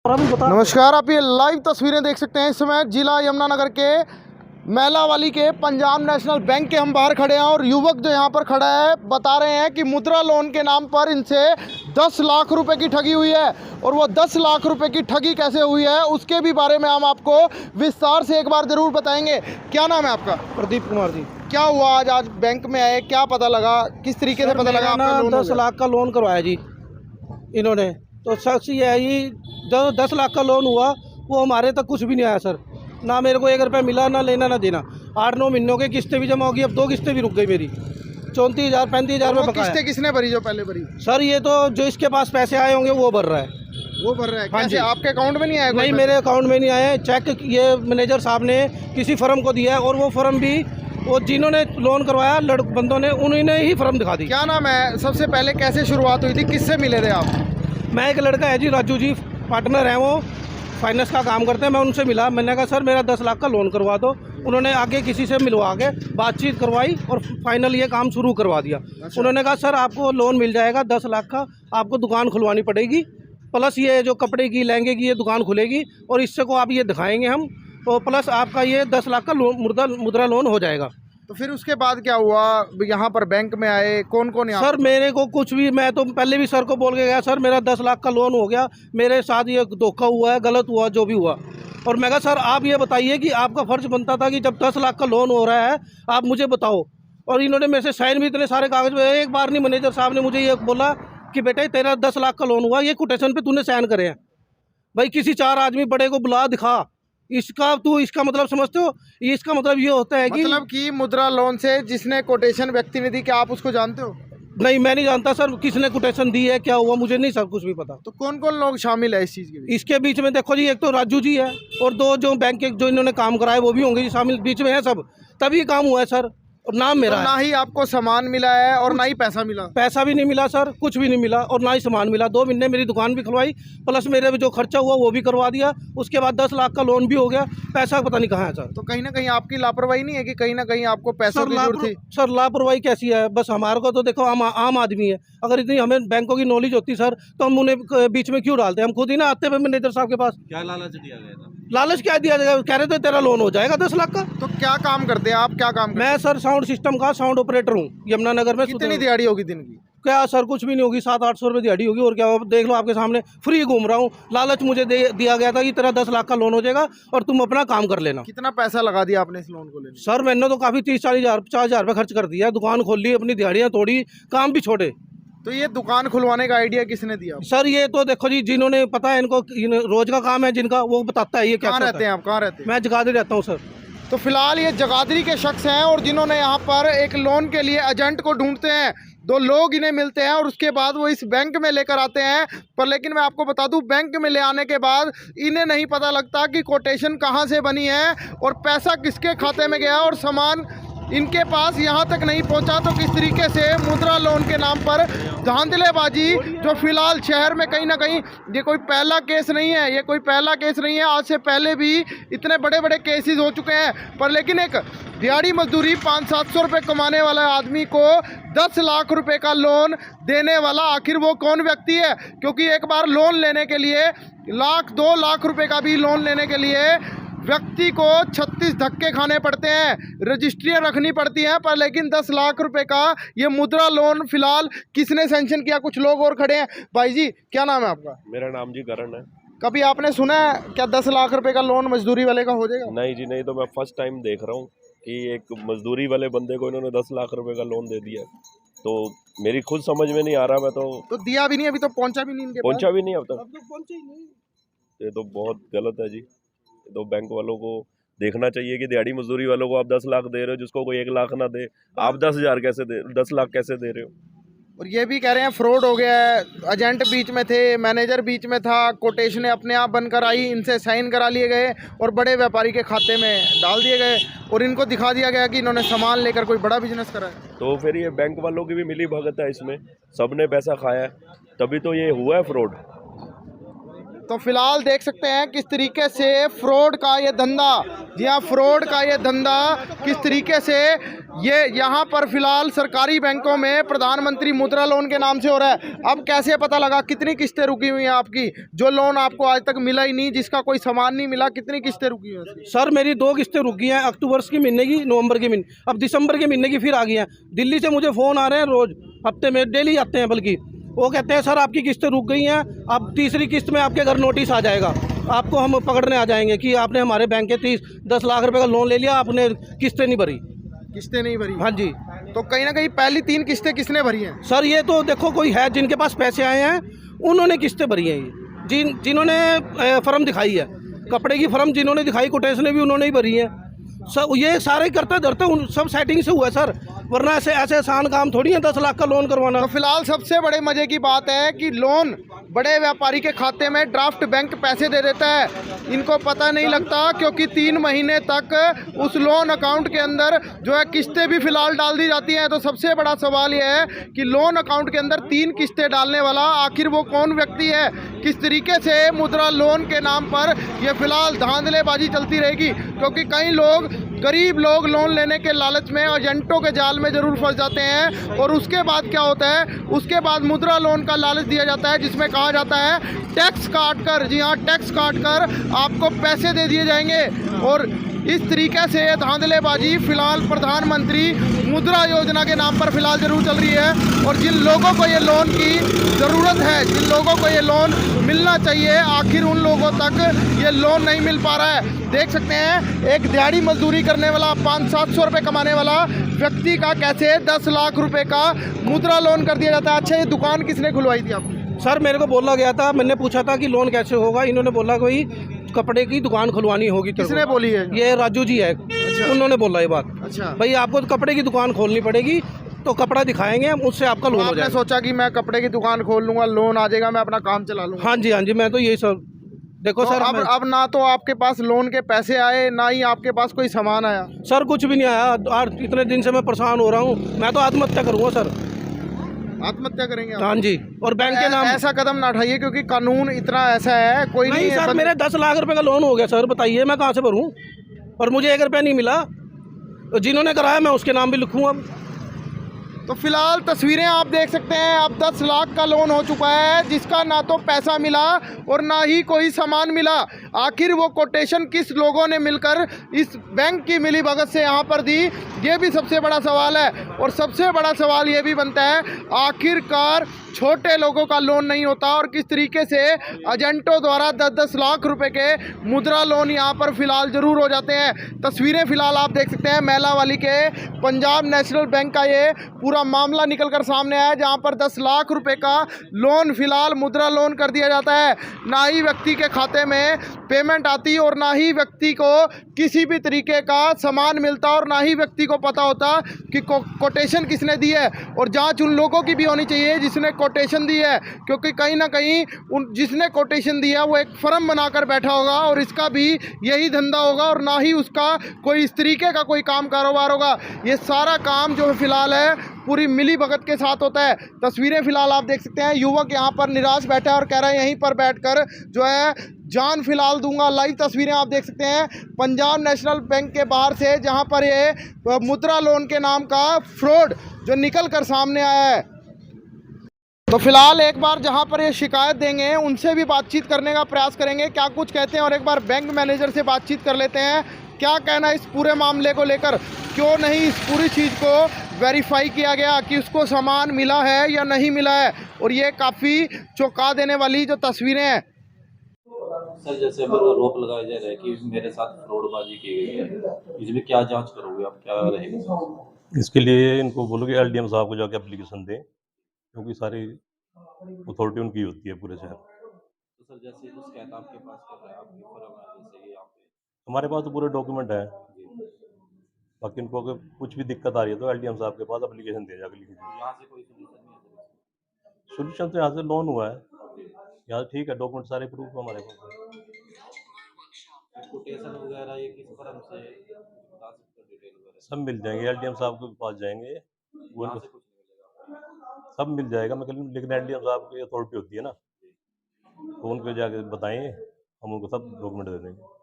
नमस्कार, आप ये लाइव तस्वीरें देख सकते हैं। इस समय जिला यमुनानगर के मैलावाली के पंजाब नेशनल बैंक के हम बाहर खड़े हैं और युवक जो यहाँ पर खड़ा है बता रहे हैं कि मुद्रा लोन के नाम पर इनसे 10 लाख रुपए की ठगी हुई है। और वो 10 लाख रुपए की ठगी कैसे हुई है उसके भी बारे में हम आपको विस्तार से एक बार ज़रूर बताएंगे। क्या नाम है आपका? प्रदीप कुमार जी। क्या हुआ आज बैंक में आए, क्या पता लगा, किस तरीके से पता लगा? आपका लोन 10 लाख का लोन करवाया जी इन्होंने। तो शख्स ये है जी, जो 10 लाख का लोन हुआ वो हमारे तक कुछ भी नहीं आया सर। ना मेरे को 1 रुपया मिला, ना लेना ना देना। 8-9 महीनों की किस्तें भी जमा होगी, अब 2 किस्तें भी रुक गई मेरी। 34,000-35,000 रुपये बकाया। किस्तें किसने भरी जो पहले भरी? सर ये तो जो इसके पास पैसे आए होंगे वो भर रहा है। वो भर रहा है? हाँ कैसे? जी। आपके अकाउंट में नहीं आया? नहीं, मेरे अकाउंट में नहीं आए। चेक ये मैनेजर साहब ने किसी फर्म को दिया है और वो फर्म भी वो जिन्होंने लोन करवाया बंदों ने, उन्होंने ही फर्म दिखा दी। क्या नाम है? सबसे पहले कैसे शुरुआत हुई थी, किससे मिले थे आप? मैं, एक लड़का है जी राजू जी, पार्टनर हैं, वो फाइनेंस का काम करते हैं। मैं उनसे मिला, मैंने कहा सर मेरा 10 लाख का लोन करवा दो। उन्होंने आगे किसी से मिलवा के बातचीत करवाई और फाइनल ये काम शुरू करवा दिया। अच्छा। उन्होंने कहा सर आपको लोन मिल जाएगा 10 लाख का, आपको दुकान खुलवानी पड़ेगी, प्लस ये जो कपड़े की लहंगे की ये दुकान खुलेगी और इससे को आप ये दिखाएंगे हम, तो प्लस आपका ये 10 लाख का लोन मुद्रा लोन हो जाएगा। तो फिर उसके बाद क्या हुआ? यहाँ पर बैंक में आए, कौन कौन? सर मेरे को कुछ भी, मैं तो पहले भी सर को बोल के गया सर मेरा 10 लाख का लोन हो गया, मेरे साथ ये धोखा हुआ है, गलत हुआ जो भी हुआ। और मैं कहा सर आप ये बताइए कि आपका फ़र्ज़ बनता था कि जब 10 लाख का लोन हो रहा है आप मुझे बताओ। और इन्होंने मेरे से साइन भी इतने सारे कागज़ में, एक बार नहीं मैनेजर साहब ने मुझे ये बोला कि बेटे तेरा 10 लाख का लोन हुआ, ये कोटेशन पे तूने साइन करे हैं। भाई किसी 4 आदमी बड़े को बुला दिखा, इसका मतलब समझते हो? इसका मतलब ये होता है कि मुद्रा लोन से जिसने कोटेशन व्यक्ति ने दी, क्या आप उसको जानते हो? नहीं, मैं नहीं जानता सर किसने कोटेशन दी है, क्या हुआ मुझे नहीं सर कुछ भी पता। तो कौन कौन लोग शामिल है इस चीज़ के बीच? इसके बीच में देखो जी, एक तो राजू जी है और 2 जो बैंक के जो इन्होंने काम कराए वो भी होंगे जी शामिल, बीच में है सब, तभी काम हुआ है सर। और नाम मेरा तो ना ही आपको सामान मिला है और ना ही पैसा मिला? पैसा भी नहीं मिला सर, कुछ भी नहीं मिला और ना ही सामान मिला। 2 महीने मेरी दुकान भी खुलवाई, प्लस मेरे जो खर्चा हुआ वो भी करवा दिया। उसके बाद 10 लाख का लोन भी हो गया, पैसा पता नहीं कहाँ है सर। तो कहीं ना कहीं आपकी लापरवाही नहीं है कि कहीं ना कहीं आपको पैसों की जरूरत थी? सर लापरवाही कैसी है? बस हमारे को तो देखो हम आम आदमी है, अगर इतनी हमें बैंकों की नॉलेज होती सर तो हम उन्हें बीच में क्यों डालते? हम खुद ही ना आते हैं मैनेजर साहब के पास। क्या लालच दिया गया था? लालच क्या दिया जाएगा? कह रहे थे तेरा लोन हो जाएगा 10 लाख का। तो क्या काम करते हैं आप? क्या काम करते हैं? मैं सर साउंड सिस्टम का साउंड ऑपरेटर हूँ यमुनानगर में। कितनी दिहाड़ी होगी दिन की? क्या सर कुछ भी नहीं होगी, 700-800 रुपये दिहाड़ी होगी। और क्या देख लो आपके सामने फ्री घूम रहा हूँ। लालच मुझे दिया गया था कि तेरा 10 लाख का लोन हो जाएगा और तुम अपना काम कर लेना। कितना पैसा लगा दिया आपने इस लोन को लेने? सर मैंने तो काफ़ी 30-40 हज़ार 50,000 रुपये खर्च कर दिया, दुकान खोल ली, अपनी दिहाड़ियाँ तोड़ी, काम भी छोड़े। तो ये दुकान खुलवाने का आइडिया किसने दिया? सर ये तो देखो जी, जिन्होंने पता है इनको रोज का काम है जिनका, वो बताता है ये क्या। कहाँ रहते हैं आप? कहाँ रहते हैं? मैं जगाधरी रहता हूँ सर। तो फिलहाल ये जगाधरी के शख्स हैं और जिन्होंने यहाँ पर एक लोन के लिए एजेंट को ढूंढते हैं। 2 लोग इन्हें मिलते हैं और उसके बाद वो इस बैंक में लेकर आते हैं। पर लेकिन मैं आपको बता दूं, बैंक में ले आने के बाद इन्हें नहीं पता लगता कि कोटेशन कहाँ से बनी है और पैसा किसके खाते में गया और सामान इनके पास यहाँ तक नहीं पहुँचा। तो किस तरीके से मुद्रा लोन के नाम पर धांधलेबाजी, जो फिलहाल शहर में कहीं ना कहीं, ये कोई पहला केस नहीं है, ये कोई पहला केस नहीं है। आज से पहले भी इतने बड़े बड़े केसेस हो चुके हैं। पर लेकिन एक दिहाड़ी मजदूरी 500-700 रुपये कमाने वाला आदमी को 10 लाख रुपए का लोन देने वाला आखिर वो कौन व्यक्ति है? क्योंकि एक बार लोन लेने के लिए 1-2 लाख रुपए का भी लोन लेने के लिए व्यक्ति को 36 धक्के खाने पड़ते हैं, रजिस्ट्रियाँ रखनी पड़ती हैं। पर लेकिन 10 लाख रुपए का ये मुद्रा लोन फिलहाल किसने सैंक्शन किया? कुछ लोग और खड़े हैं। भाई जी क्या नाम है आपका? मेरा नाम जी करण है। कभी आपने सुना है क्या 10 लाख रुपए का लोन मजदूरी वाले का हो जाएगा? नहीं जी नहीं, तो मैं फर्स्ट टाइम देख रहा हूँ कि एक मजदूरी वाले बंदे को इन्होंने 10 लाख रुपए का लोन दे दिया। तो मेरी खुद समझ में नहीं आ रहा। मैं तो दिया भी नहीं, अभी तो पहुंचा भी नहीं इनके पास। पहुंचा भी नहीं अब तक। अब तो पहुंचे ही नहीं। ये तो बहुत गलत है जी। तो बैंक वालों को देखना चाहिए कि दिहाड़ी मजदूरी वालों को आप 10 लाख दे रहे हो, जिसको कोई 1 लाख ना दे, आप 10,000 कैसे दे, 10 लाख कैसे दे रहे हो? और ये भी कह रहे हैं फ्रॉड हो गया है, एजेंट बीच में थे, मैनेजर बीच में था, कोटेशनें अपने आप बनकर आई, इनसे साइन करा लिए गए और बड़े व्यापारी के खाते में डाल दिए गए और इनको दिखा दिया गया कि इन्होंने सामान लेकर कोई बड़ा बिजनेस करा है। तो फिर ये बैंक वालों की भी मिली भगत है इसमें, सबने पैसा खाया है, तभी तो ये हुआ है फ्रॉड। तो फिलहाल देख सकते हैं किस तरीके से फ्रॉड का ये धंधा, जी हाँ फ्रॉड का ये धंधा किस तरीके से ये यहाँ पर फिलहाल सरकारी बैंकों में प्रधानमंत्री मुद्रा लोन के नाम से हो रहा है। अब कैसे पता लगा कितनी किस्तें रुकी हुई हैं आपकी, जो लोन आपको आज तक मिला ही नहीं, जिसका कोई सामान नहीं मिला, कितनी किस्तें रुकी हुई हैं? सर मेरी 2 किस्तें रुकी हैं, अक्टूबर की महीने की, नवंबर के महीने, अब दिसंबर के महीने की फिर आ गई हैं। दिल्ली से मुझे फ़ोन आ रहे हैं रोज़, हफ्ते में डेली आते हैं, बल्कि वो कहते हैं सर आपकी किस्तें रुक गई हैं, अब तीसरी किस्त में आपके घर नोटिस आ जाएगा, आपको हम पकड़ने आ जाएंगे कि आपने हमारे बैंक के 10 लाख रुपए का लोन ले लिया, आपने किस्तें नहीं भरी। किस्तें नहीं भरी? हाँ जी। तो कहीं ना कहीं पहली 3 किस्तें किसने भरी हैं? सर ये तो देखो कोई है जिनके पास पैसे आए हैं उन्होंने किस्तें भरी हैं, ये जिन्होंने फर्म दिखाई है, कपड़े की फर्म जिन्होंने दिखाई, कोटेशन भी उन्होंने ही भरी है। सब ये सारे करते धरते सब सेटिंग से हुआ है सर, वरना ऐसे आसान काम थोड़ी है 10 लाख का लोन करवाना। तो फिलहाल सबसे बड़े मजे की बात है कि लोन बड़े व्यापारी के खाते में ड्राफ्ट बैंक पैसे दे देता है, इनको पता नहीं लगता, क्योंकि 3 महीने तक उस लोन अकाउंट के अंदर जो है किस्तें भी फिलहाल डाल दी जाती हैं। तो सबसे बड़ा सवाल यह है कि लोन अकाउंट के अंदर 3 किस्तें डालने वाला आखिर वो कौन व्यक्ति है, किस तरीके से मुद्रा लोन के नाम पर ये फिलहाल धांधलेबाजी चलती रहेगी, क्योंकि कई लोग, गरीब लोग लोन लेने के लालच में एजेंटों के जाल में ज़रूर फंस जाते हैं। और उसके बाद क्या होता है, उसके बाद मुद्रा लोन का लालच दिया जाता है, जिसमें कहा जाता है टैक्स काट कर, जी हाँ टैक्स काट कर आपको पैसे दे दिए जाएंगे। और इस तरीके से ये धांधलेबाजी फिलहाल प्रधानमंत्री मुद्रा योजना के नाम पर फिलहाल ज़रूर चल रही है। और जिन लोगों को ये लोन की ज़रूरत है, जिन लोगों को ये लोन मिलना चाहिए, आखिर उन लोगों तक ये लोन नहीं मिल पा रहा है। देख सकते हैं एक दिहाड़ी मजदूरी करने वाला 500-700 रुपये कमाने वाला व्यक्ति का कैसे 10 लाख रुपए का मुद्रा लोन कर दिया जाता है। अच्छा, ये दुकान किसने खुलवाई थी आपको? सर मेरे को बोला गया था, मैंने पूछा था कि लोन कैसे होगा, इन्होंने बोला कोई कपड़े की दुकान खुलवानी होगी। किसने बोली है? ये राजू जी है। अच्छा। उन्होंने बोला ये बात। अच्छा भाई आपको तो कपड़े की दुकान खोलनी पड़ेगी, तो कपड़ा दिखाएंगे हम, उससे आपका लोन हो जाएगा। आपने सोचा कि मैं कपड़े की दुकान खोल लूंगा, लोन आ जाएगा, मैं अपना काम चला लूंगा? हाँ जी हाँ जी, मैं तो यही सब देखो तो सर। अब ना तो आपके पास लोन के पैसे आए, ना ही आपके पास कोई सामान आया? सर कुछ भी नहीं आया, और इतने दिन से मैं परेशान हो रहा हूँ, मैं तो आत्महत्या करूँगा सर। आत्महत्या करेंगे आप? हाँ जी। और बैंक के नाम ऐसा कदम ना उठाइए, क्योंकि कानून इतना ऐसा है, कोई नहीं सर, मेरे 10 लाख रुपए का लोन हो गया सर, बताइए मैं कहाँ से भरूँ? और मुझे 1 रुपया नहीं मिला, तो जिन्होंने कराया मैं उसके नाम भी लिखूँ अब। तो फिलहाल तस्वीरें आप देख सकते हैं, अब 10 लाख का लोन हो चुका है, जिसका ना तो पैसा मिला और ना ही कोई सामान मिला। आखिर वो कोटेशन किस लोगों ने मिलकर इस बैंक की मिली भगत से यहाँ पर दी, ये भी सबसे बड़ा सवाल है। और सबसे बड़ा सवाल ये भी बनता है, आखिरकार छोटे लोगों का लोन नहीं होता और किस तरीके से एजेंटों द्वारा 10-10 लाख रुपए के मुद्रा लोन यहाँ पर फिलहाल ज़रूर हो जाते हैं। तस्वीरें फिलहाल आप देख सकते हैं मैलावाली के पंजाब नेशनल बैंक का ये पूरा मामला निकल कर सामने आया, जहाँ पर 10 लाख रुपए का लोन फिलहाल मुद्रा लोन कर दिया जाता है। ना ही व्यक्ति के खाते में पेमेंट आती और ना ही व्यक्ति को किसी भी तरीके का सामान मिलता और ना ही व्यक्ति को पता होता कि कोटेशन किसने दी है। और जांच उन लोगों की भी होनी चाहिए जिसने कोटेशन दी है, क्योंकि कहीं ना कहीं उन जिसने कोटेशन दिया वो एक फर्म बनाकर बैठा होगा और इसका भी यही धंधा होगा, और ना ही उसका कोई इस तरीके का कोई काम कारोबार होगा। ये सारा काम जो फिलहाल है पूरी मिली भगत के साथ होता है। तस्वीरें फिलहाल आप देख सकते हैं, युवक यहाँ पर निराश बैठा है और कह रहा है यहीं पर बैठकर जो है जान फिलहाल दूंगा। लाइव तस्वीरें आप देख सकते हैं पंजाब नेशनल बैंक के बाहर से, जहाँ पर ये मुद्रा लोन के नाम का फ्रॉड जो निकल कर सामने आया है। तो फिलहाल एक बार जहां पर ये शिकायत देंगे उनसे भी बातचीत करने का प्रयास करेंगे, क्या कुछ कहते हैं, और एक बार बैंक मैनेजर से बातचीत कर लेते हैं क्या कहना इस पूरे मामले को लेकर। क्यों नहीं इस पूरी चीज़ को वेरीफाई किया गया कि उसको सामान मिला है या नहीं मिला है। और ये काफ़ी चौंका देने वाली जो तस्वीरें हैं। सर जैसे आरोप लगाया जा रहा है कि मेरे साथ फ्रॉडबाजी की गई है, इसमें क्या जांच करोगे आप, क्या रहेगा? इसके लिए इनको बोलो कि एलडीएम साहब को जाके एप्लीकेशन दें, क्योंकि सारी अथॉरिटी उनकी होती है पूरे शहर। तो सर जैसे कुछ कहता आपके पास कर रहा है, आपकी फर्म है जैसे कि यहाँ पे, हमारे पास तो पूरे डॉक्यूमेंट है, जी, बाकी इनको अगर कुछ भी दिक्कत आ रही है तो एलडीएम साहब के पास एप्लीकेशन दे जाके लिख तो दीजिए। यहाँ से कोई सोल्यूशन नहीं है सर? सोल्यूशन तो यहाँ से लोन हुआ है, यहाँ ठीक है, डॉक्यूमेंट सारे प्रूफ हमारे पास। कोटेशन वगैरह ये किस फर्म से बता सकते हो, डिटेल वगैरह? सब मिल जाएंगे, एलडीएम साहब के पास जाएंगे, वो यहाँ इनको से कुछ नहीं मिलेगा? सब मिल जाएगा। मैं लेकिन एलडीएम साहब की अथॉरिटी होती है ना, तो उनको जाके बताएं, हम उनको सब डॉक्यूमेंट दे देंगे।